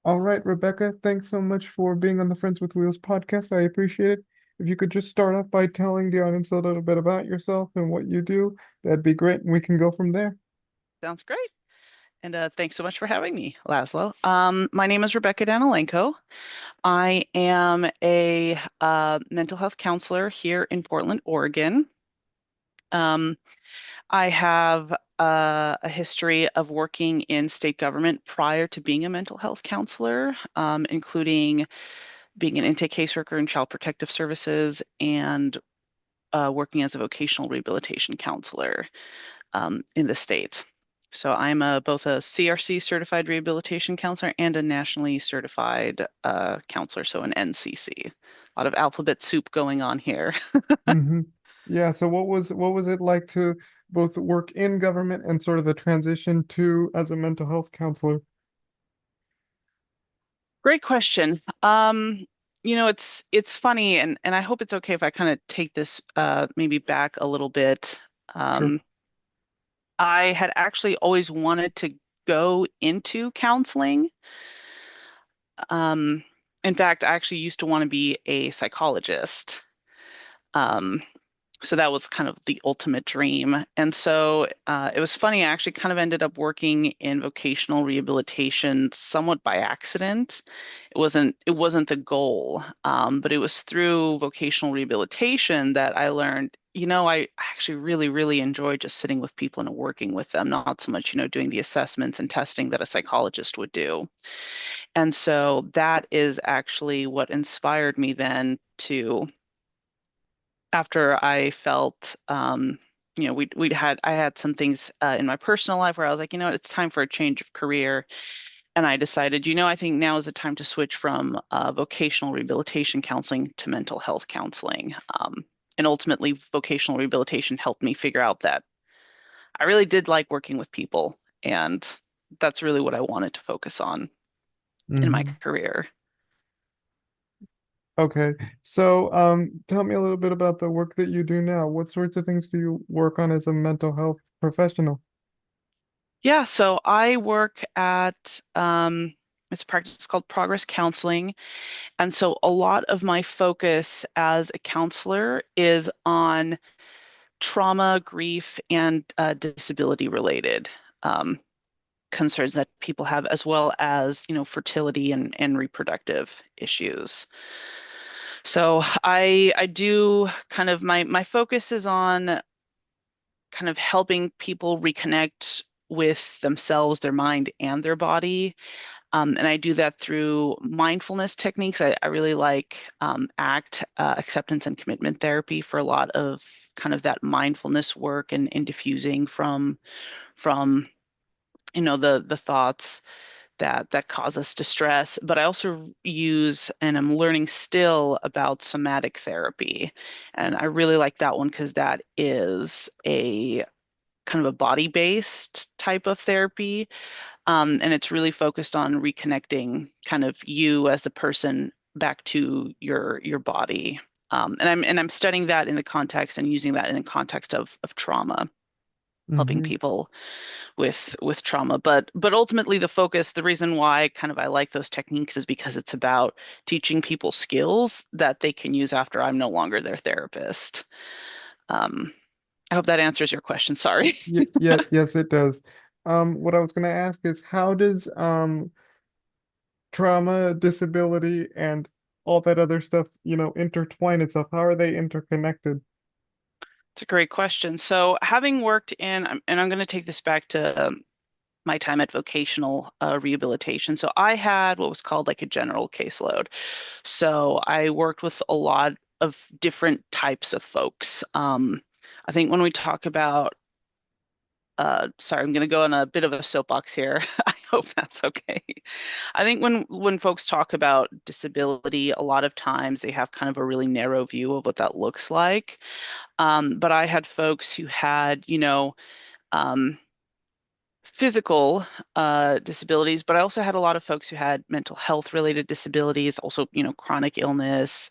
All right, Rebecca, thanks so much for being on the Friends with Wheels podcast. I appreciate it. If you could just start off by telling the audience a little bit about yourself and what you do, that'd be great, and we can go from there. Sounds great. And thanks so much for having me, Laszlo. My name is Rebecca Danilenko. I am a mental health counselor here in Portland, Oregon. Um, I have a history of working in state government prior to being a mental health counselor, including being an intake caseworker in Child Protective Services and working as a vocational rehabilitation counselor in the state. So I'm both a CRC certified rehabilitation counselor and a nationally certified counselor, so an NCC. A lot of alphabet soup going on here. hmm Yeah, so what was it like to both work in government and sort of the transition to as a mental health counselor? Great question. It's funny, and I hope it's okay if I kind of take this maybe back a little bit. Sure. Um, I had actually always wanted to go into counseling. Um, in fact, I actually used to want to be a psychologist. Um, so that was kind of the ultimate dream. And so it was funny, I actually kind of ended up working in vocational rehabilitation somewhat by accident. It wasn't the goal, but it was through vocational rehabilitation that I learned, I actually really, really enjoy just sitting with people and working with them, not so much, doing the assessments and testing that a psychologist would do. And so that is actually what inspired me then to after I felt, I had some things in my personal life where I was like, it's time for a change of career. And I decided, I think now is the time to switch from vocational rehabilitation counseling to mental health counseling. And ultimately, vocational rehabilitation helped me figure out that I really did like working with people. And that's really what I wanted to focus on in my hmm career. Okay. So, tell me a little bit about the work that you do now. What sorts of things do you work on as a mental health professional? Yeah, so I work at it's a practice called progress counseling. And so a lot of my focus as a counselor is on trauma, grief, and disability related concerns that people have, as well as, fertility and reproductive issues. So I do kind of my focus is on kind of helping people reconnect with themselves, their mind, and their body. And I do that through mindfulness techniques. I really like ACT, acceptance and commitment therapy, for a lot of kind of that mindfulness work and diffusing from the thoughts that cause us distress. But I also use, and I'm learning still about somatic therapy, and I really like that one because that is a kind of a body-based type of therapy, and it's really focused on reconnecting kind of you as a person back to your body. And I'm studying that in the context and using that in the context of trauma, helping hmm people with trauma. But ultimately the focus, the reason why kind of I like those techniques is because it's about teaching people skills that they can use after I'm no longer their therapist. Um, I hope that answers your question. Sorry. Yeah, yes, it does. What I was going to ask is how does trauma, disability, and all that other stuff, intertwine itself? How are they interconnected? It's a great question. So, having worked and I'm going to take this back to my time at vocational rehabilitation. So, I had what was called like a general caseload. So, I worked with a lot of different types of folks. I think when we talk about, sorry, I'm going to go on a bit of a soapbox here. I hope that's okay. I think when folks talk about disability, a lot of times they have kind of a really narrow view of what that looks like. But I had folks who had, um, physical disabilities, but I also had a lot of folks who had mental health related disabilities, also, chronic illness,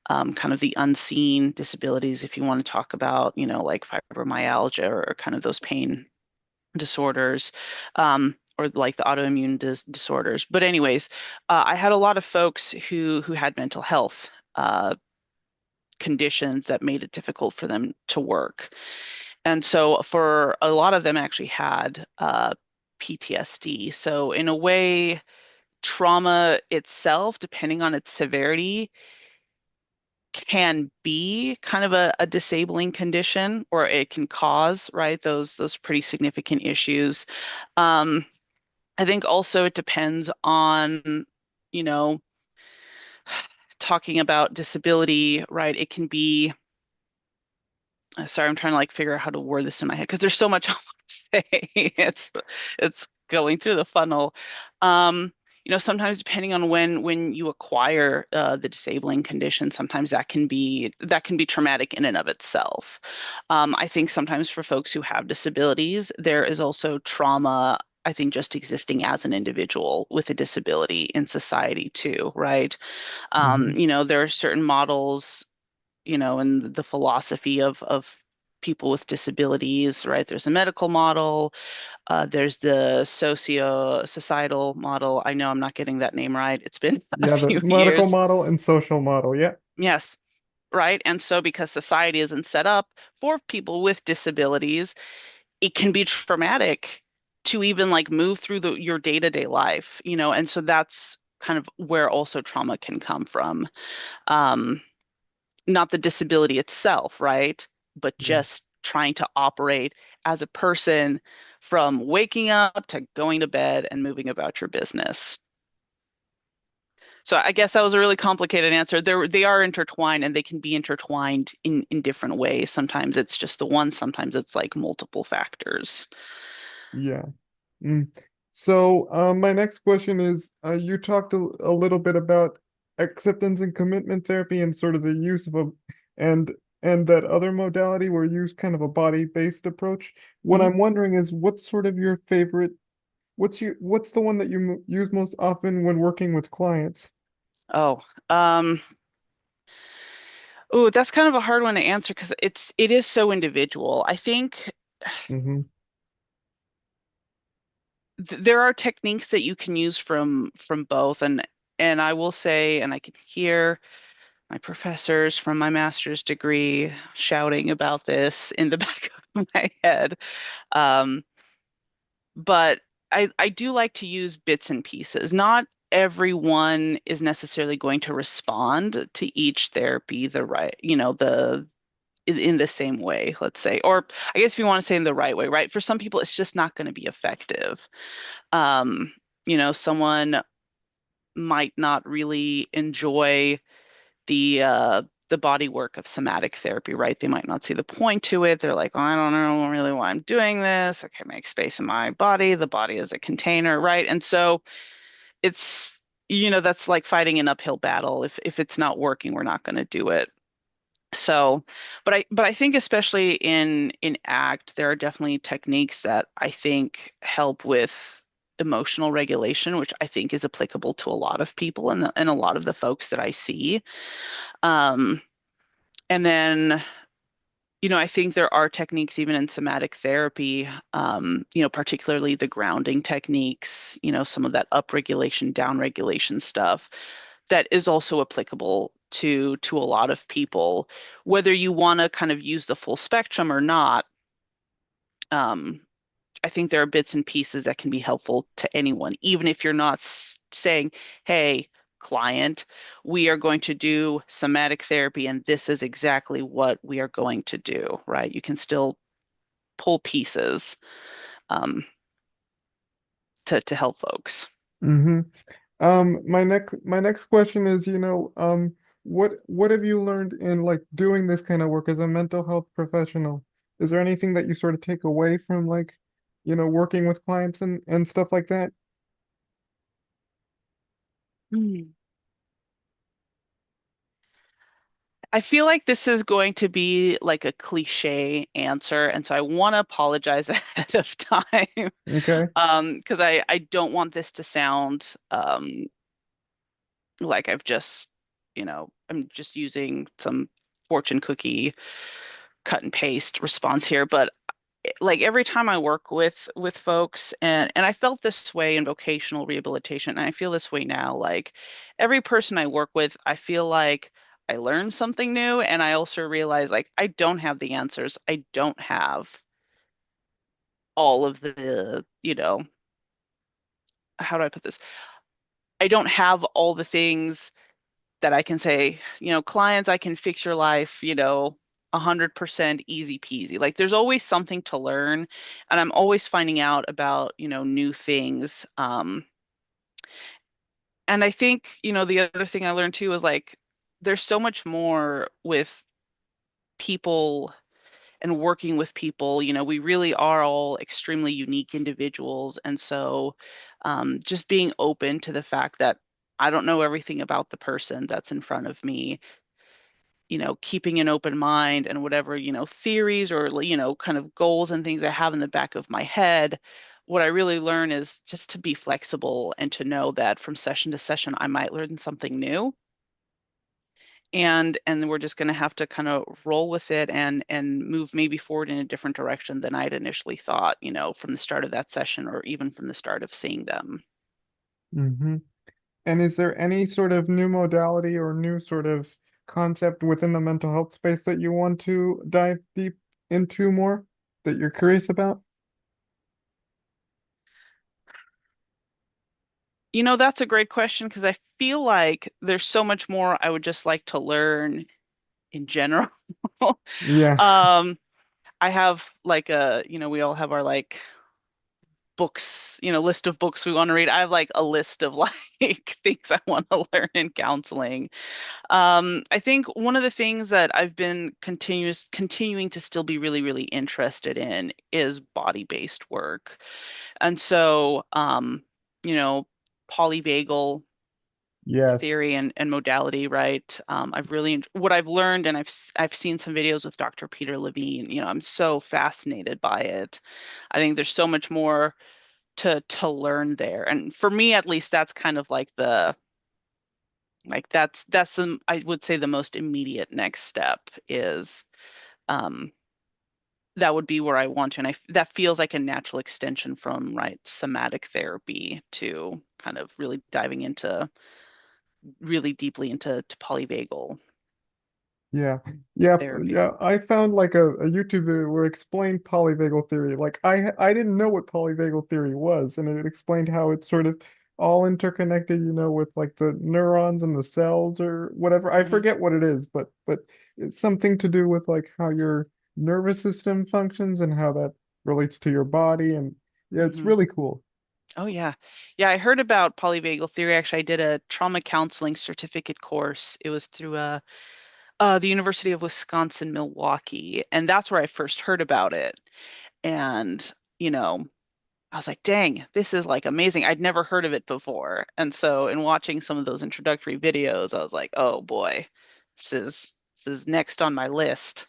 kind of the unseen disabilities, if you want to talk about, like fibromyalgia or kind of those pain disorders. or like the autoimmune disorders. But anyways, I had a lot of folks who had mental health conditions that made it difficult for them to work. And so for a lot of them actually had PTSD. So in a way, trauma itself, depending on its severity, can be kind of a disabling condition, or it can cause, right, those pretty significant issues. Um, I think also it depends on, you know, talking about disability, right? It can be, sorry, I'm trying to like figure out how to word this in my head because there's so much I want to say. It's going through the funnel. Um, sometimes depending on when you acquire the disabling condition, sometimes that can be traumatic in and of itself. I think sometimes for folks who have disabilities, there is also trauma. I think just existing as an individual with a disability in society too, right? Hmm. There are certain models, and the philosophy of people with disabilities, right? There's a medical model, there's the socio-societal model. I know I'm not getting that name right. It's been a Yeah, the few medical years. model and social model. Yeah. Yes, right. And so because society isn't set up for people with disabilities, it can be traumatic to even like move through your day-to-day life, and so that's kind of where also trauma can come from. Um, Not the disability itself, right? But Mm. just trying to operate as a person from waking up to going to bed and moving about your business. So I guess that was a really complicated answer. They are intertwined and they can be intertwined in different ways. Sometimes it's just the one, sometimes it's like multiple factors. Yeah. Mm. So, my next question is, you talked a little bit about acceptance and commitment therapy and sort of the use of and and that other modality where you use kind of a body-based approach. What Mhm. I'm wondering is, what's sort of your favorite? What's the one that you use most often when working with clients? Oh, um, that's kind of a hard one to answer because it is so individual. I think Mm-hmm. there are techniques that you can use from both, and I will say, and I can hear my professors from my master's degree shouting about this in the back of my head. Um, but I do like to use bits and pieces. Not everyone is necessarily going to respond to each therapy the right, in the same way, let's say. Or I guess if you want to say in the right way, right? For some people, it's just not going to be effective. Um, Someone might not really enjoy the body work of somatic therapy, right? They might not see the point to it. They're like, oh, I don't know really why I'm doing this. Okay, make space in my body. The body is a container, right? And so it's, that's like fighting an uphill battle. If it's not working, we're not going to do it. So, but I think especially in ACT, there are definitely techniques that I think help with emotional regulation, which I think is applicable to a lot of people and a lot of the folks that I see. Um, and then, I think there are techniques even in somatic therapy, particularly the grounding techniques, some of that upregulation, downregulation stuff that is also applicable to a lot of people, whether you want to kind of use the full spectrum or not. Um, I think there are bits and pieces that can be helpful to anyone, even if you're not saying, "Hey, client, we are going to do somatic therapy, and this is exactly what we are going to do," right? You can still pull pieces um, to help folks. Mm-hmm. My next question is, what have you learned in like doing this kind of work as a mental health professional? Is there anything that you sort of take away from like, working with clients and stuff like that? Hmm. I feel like this is going to be like a cliche answer, and so I want to apologize ahead of time, Okay. because I don't want this to sound like I'm just using some fortune cookie cut and paste response here, but like every time I work with folks, and I felt this way in vocational rehabilitation, and I feel this way now, like every person I work with, I feel like I learn something new, and I also realize like I don't have the answers. I don't have all of the, how do I put this? I don't have all the things that I can say, clients, I can fix your life, 100% easy peasy. Like there's always something to learn, and I'm always finding out about, new things. And I think, the other thing I learned too is like there's so much more with people and working with people. We really are all extremely unique individuals. And so just being open to the fact that I don't know everything about the person that's in front of me, keeping an open mind and whatever, theories or, kind of goals and things I have in the back of my head. What I really learn is just to be flexible and to know that from session to session, I might learn something new. And we're just going to have to kind of roll with it and move maybe forward in a different direction than I'd initially thought, from the start of that session or even from the start of seeing them. Hmm. And is there any sort of new modality or new sort of concept within the mental health space that you want to dive deep into more that you're curious about? That's a great question because I feel like there's so much more I would just like to learn in general. Yeah. Um, I have like we all have our like books, list of books we want to read. I have like a list of like things I want to learn in counseling. I think one of the things that I've been continuing to still be really, really interested in is body-based work. And so, you know, polyvagal Yes. theory and modality, right? I've really what I've learned, and I've seen some videos with Dr. Peter Levine. I'm so fascinated by it. I think there's so much more to learn there, and for me at least, that's kind of like that's the I would say the most immediate next step is um that would be where I want to, and that feels like a natural extension from right somatic therapy to kind of really diving into really deeply into polyvagal Yeah. Yeah. therapy. Yeah. I found like a YouTube video where it explained polyvagal theory. Like I didn't know what polyvagal theory was, and it explained how it's sort of all interconnected, with like the neurons and the cells or whatever. I Hmm. forget what it is, but it's something to do with like how your nervous system functions and how that relates to your body. And yeah, it's Hmm. really cool. Oh yeah. Yeah, I heard about polyvagal theory. Actually, I did a trauma counseling certificate course. It was through the University of Wisconsin, Milwaukee, and that's where I first heard about it. And, you know, I was like, dang, this is like amazing. I'd never heard of it before. And so in watching some of those introductory videos, I was like, oh boy, this is next on my list.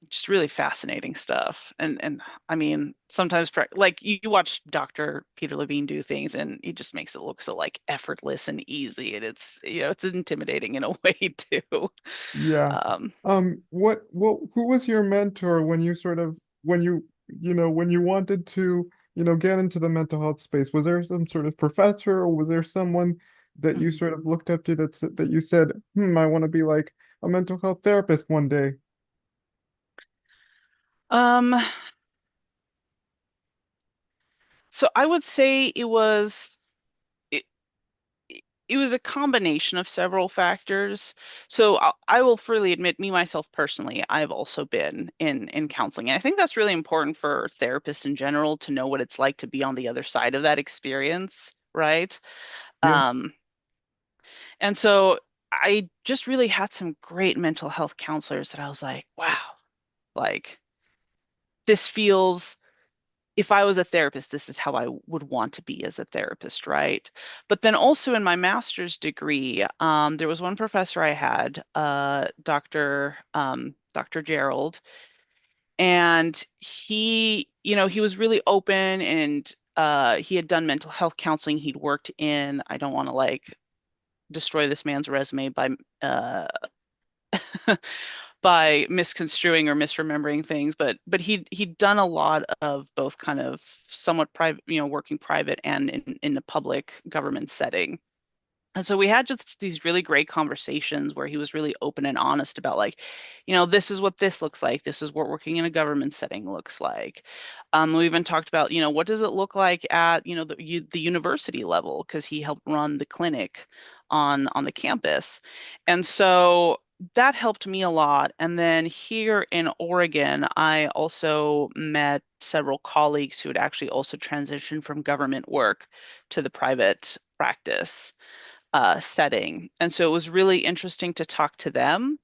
Just really fascinating stuff. And I mean, sometimes like you watch Dr. Peter Levine do things and he just makes it look so like effortless and easy. And it's, it's intimidating in a way too. Yeah. Um, Who was your mentor when you sort of, when you wanted to, get into the mental health space? Was there some sort of professor or was there someone that you mhm. sort of looked up to that you said, I want to be like a mental health therapist one day? Um, so I would say it, it was a combination of several factors. So I will freely admit, me myself personally, I've also been in counseling. And I think that's really important for therapists in general to know what it's like to be on the other side of that experience, right? Yeah. Um, and so I just really had some great mental health counselors that I was like, wow, like this feels if I was a therapist, this is how I would want to be as a therapist, right? But then also in my master's degree, there was one professor I had, Dr. Gerald, and he was really open and he had done mental health counseling. He'd worked in, I don't want to like destroy this man's resume by uh, by misconstruing or misremembering things, but he'd done a lot of both kind of somewhat private, working private and in a public government setting. And so we had just these really great conversations where he was really open and honest about like, this is what this looks like. This is what working in a government setting looks like. We even talked about, what does it look like at, the university level, because he helped run the clinic on the campus. And so that helped me a lot. And then here in Oregon, I also met several colleagues who had actually also transitioned from government work to the private practice setting. And so it was really interesting to talk to them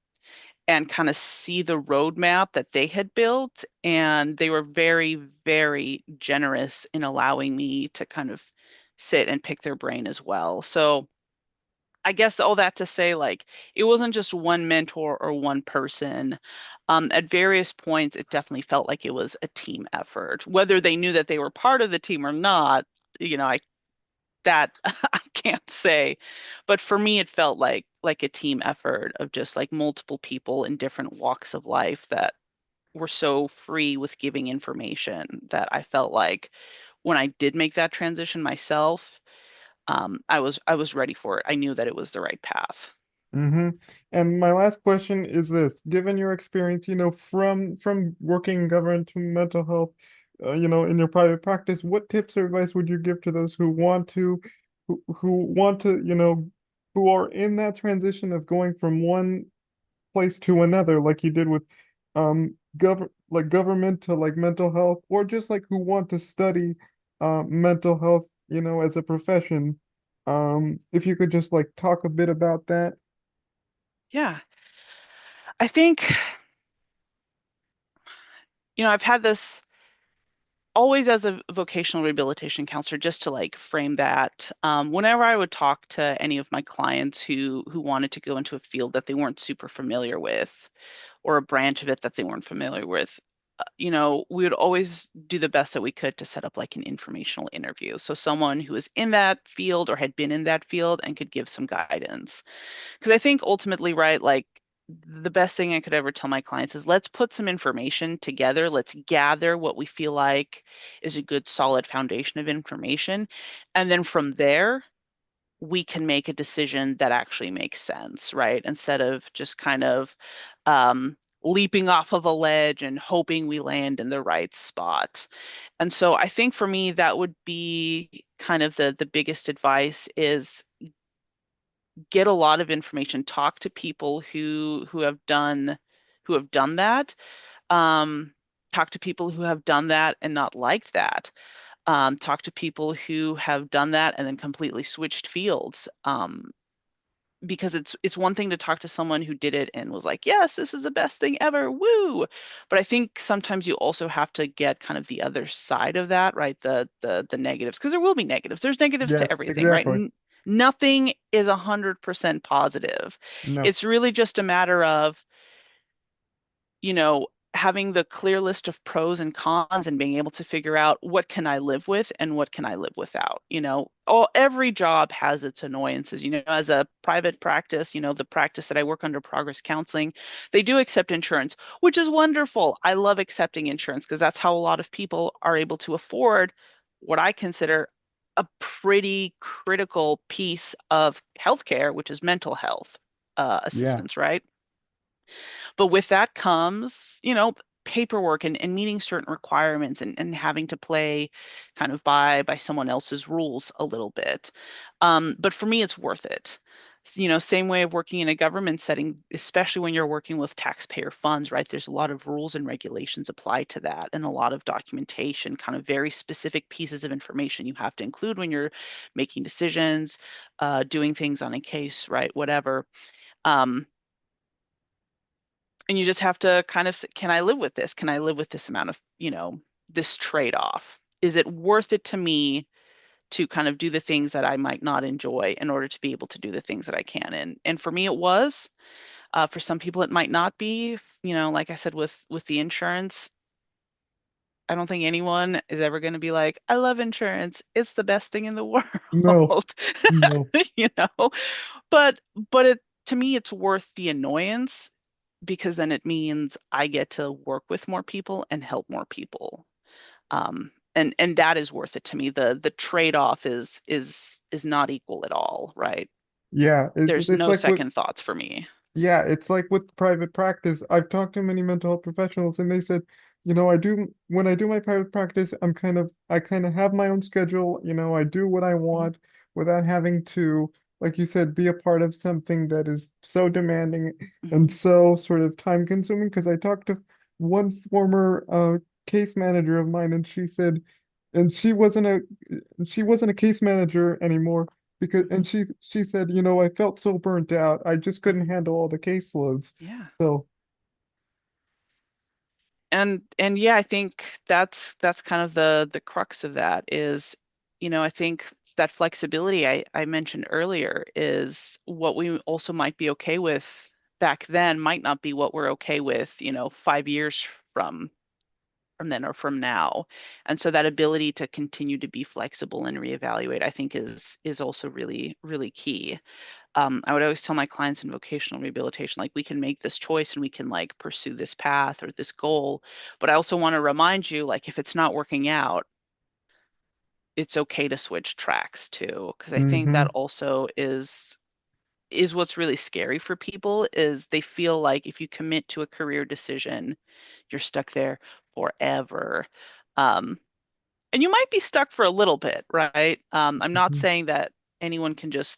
and kind of see the roadmap that they had built. And they were very, very generous in allowing me to kind of sit and pick their brain as well. So I guess all that to say, like, it wasn't just one mentor or one person. At various points, it definitely felt like it was a team effort. Whether they knew that they were part of the team or not, I that I can't say. But for me, it felt like a team effort of just like multiple people in different walks of life that were so free with giving information that I felt like when I did make that transition myself, I was ready for it. I knew that it was the right path. Mm-hmm. And my last question is this: given your experience, from working in government to mental health, in your private practice, what tips or advice would you give to those who want to, who are in that transition of going from one place to another, like you did with government to like mental health, or just like who want to study mental health, as a profession. If you could just like talk a bit about that. Yeah. I think, I've had this always as a vocational rehabilitation counselor, just to like frame that. Whenever I would talk to any of my clients who wanted to go into a field that they weren't super familiar with, or a branch of it that they weren't familiar with, we would always do the best that we could to set up like an informational interview. So someone who was in that field or had been in that field and could give some guidance. Because I think ultimately, right, like the best thing I could ever tell my clients is let's put some information together. Let's gather what we feel like is a good, solid foundation of information. And then from there, we can make a decision that actually makes sense, right? Instead of just kind of leaping off of a ledge and hoping we land in the right spot. And so I think for me, that would be kind of the biggest advice is get a lot of information, talk to people who have done that. Um, Talk to people who have done that and not liked that. Talk to people who have done that and then completely switched fields. Because it's one thing to talk to someone who did it and was like, yes, this is the best thing ever, woo. But I think sometimes you also have to get kind of the other side of that, right? The negatives, because there will be negatives. There's negatives to Yes, everything, right? exactly. Nothing is 100% positive. No. It's really just a matter of having the clear list of pros and cons and being able to figure out what can I live with and what can I live without. Every job has its annoyances. As a private practice, the practice that I work under, Progress Counseling, they do accept insurance, which is wonderful. I love accepting insurance because that's how a lot of people are able to afford what I consider a pretty critical piece of healthcare, which is mental health Yeah. assistance, right? But with that comes, paperwork and meeting certain requirements and having to play kind of by someone else's rules a little bit. But for me, it's worth it. Same way of working in a government setting, especially when you're working with taxpayer funds, right? There's a lot of rules and regulations applied to that and a lot of documentation, kind of very specific pieces of information you have to include when you're making decisions, doing things on a case, right? Whatever. Um, and you just have to kind of can I live with this? Can I live with this amount of, this trade-off? Is it worth it to me to kind of do the things that I might not enjoy in order to be able to do the things that I can? And for me, it was. For some people, it might not be. Like I said, with the insurance, I don't think anyone is ever going to be like, I love insurance. It's the best thing in the No. world. No. you know, but it to me, it's worth the annoyance because then it means I get to work with more people and help more people. And that is worth it to me. The trade-off is not equal at all, right? Yeah, There's it's no like with second thoughts for me. yeah, it's like with private practice. I've talked to many mental health professionals and they said, I do when I do my private practice, I kind of have my own schedule, I do what I Mhm, want without having to, like you said, be a part of something that is so demanding and mhm, so sort of time consuming. Because I talked to one former case manager of mine and she said, and she wasn't a case manager anymore because mhm. and she said, I felt so burnt out. I just couldn't handle all the caseloads. Yeah. So, And yeah, I think that's kind of the crux of that is, I think it's that flexibility I mentioned earlier is what we also might be okay with back then might not be what we're okay with, 5 years from then or from now. And so that ability to continue to be flexible and reevaluate, I think is also really, really key. I would always tell my clients in vocational rehabilitation, like we can make this choice and we can like pursue this path or this goal. But I also want to remind you, like if it's not working out, it's okay to switch tracks too. Because I think that hmm, also is what's really scary for people is they feel like if you commit to a career decision, you're stuck there forever. Um, and you might be stuck for a little bit, right? I'm not hmm, saying that anyone can just,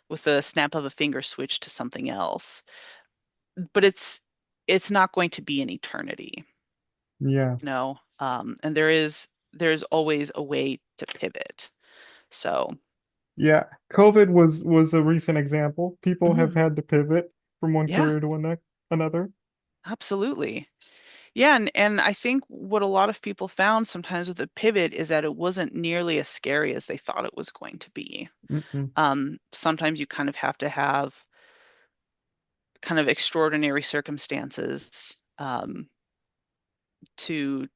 with a snap of a finger switch to something else, but it's not going to be an eternity, yeah, and there's always a way to pivot. So, yeah. COVID was a recent example. People have mhm, had to pivot from one yeah, career to another. absolutely. Yeah, and I think what a lot of people found sometimes with the pivot is that it wasn't nearly as scary as they thought it was going to be. Mm-mm. Sometimes you kind of have to have kind of extraordinary circumstances to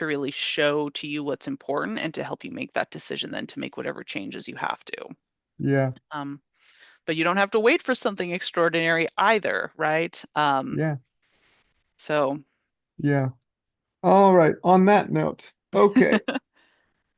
really show to you what's important and to help you make that decision then to make whatever changes you have to. Yeah, Um, but you don't have to wait for something extraordinary either, right? yeah, So yeah. All right. On that note, okay.